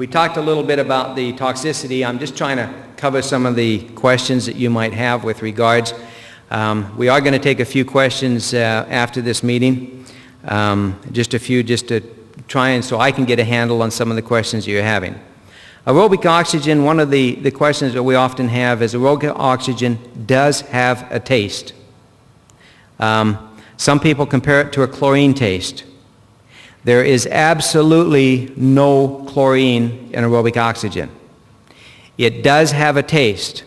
We talked a little bit about the toxicity. I'm just trying to cover some of the questions that you might have with regards. We are going to take a few questions after this meeting, just a few, just to try and so I can get a handle on some of the questions you're having. Aerobic oxygen, one of the questions that we often have is aerobic oxygen does have a taste. Some people compare it to a chlorine taste. There is absolutely no chlorine in aerobic oxygen. It does have a taste.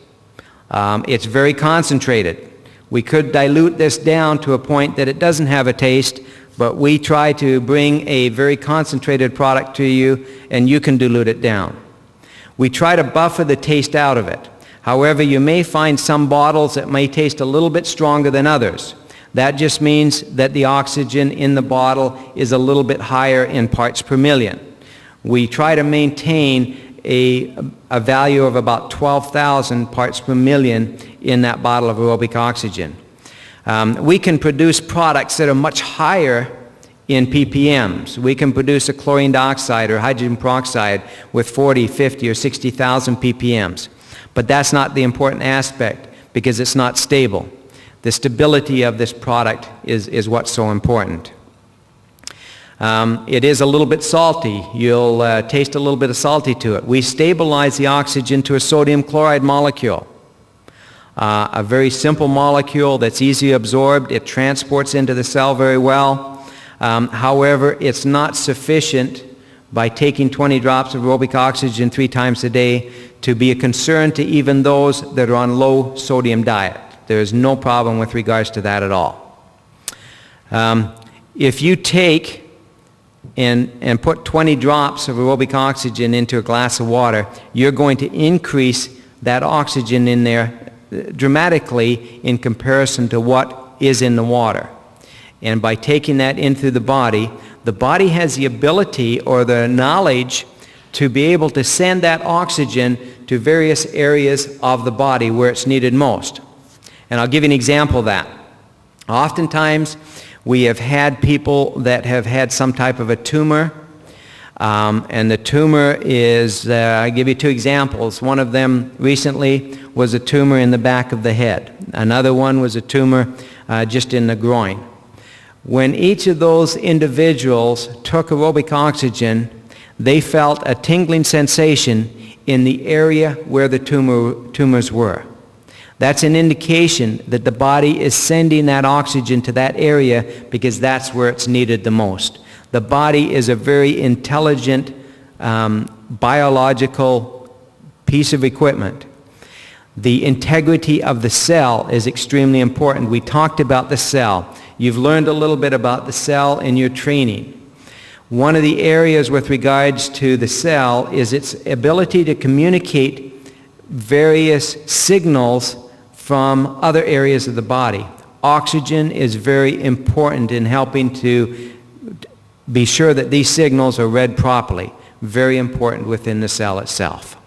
It's very concentrated. We could dilute this down to a point that it doesn't have a taste, but we try to bring a very concentrated product to you, and you can dilute it down. We try to buffer the taste out of it. However, you may find some bottles that may taste a little bit stronger than others. That just means that the oxygen in the bottle is a little bit higher in parts per million. We try to maintain a value of about 12,000 parts per million in that bottle of aerobic oxygen. We can produce products that are much higher in ppms. We can produce a chlorine dioxide or hydrogen peroxide with 40, 50, or 60,000 ppms. But that's not the important aspect because it's not stable. The stability of this product is what's so important. It is a little bit salty. You'll taste a little bit of salty to it. We stabilize the oxygen to a sodium chloride molecule. A very simple molecule that's easily absorbed. It transports into the cell very well. However, it's not sufficient by taking 20 drops of aerobic oxygen 3 times a day to be a concern to even those that are on low sodium diet. There is no problem with regards to that at all. If you take and put 20 drops of aerobic oxygen into a glass of water, you're going to increase that oxygen in there dramatically in comparison to what is in the water. And by taking that into the body has the ability or the knowledge to be able to send that oxygen to various areas of the body where it's needed most. And I'll give you an example of that. Oftentimes, we have had people that have had some type of a tumor, and the tumor is, I'll give you 2 examples. One of them recently was a tumor in the back of the head. Another one was a tumor just in the groin. When each of those individuals took aerobic oxygen, they felt a tingling sensation in the area where the tumors were. That's an indication that the body is sending that oxygen to that area because that's where it's needed the most. The body is a very intelligent biological piece of equipment. The integrity of the cell is extremely important. We talked about the cell. You've learned a little bit about the cell in your training. One of the areas with regards to the cell is its ability to communicate various signals from other areas of the body. Oxygen is very important in helping to be sure that these signals are read properly. Very important within the cell itself.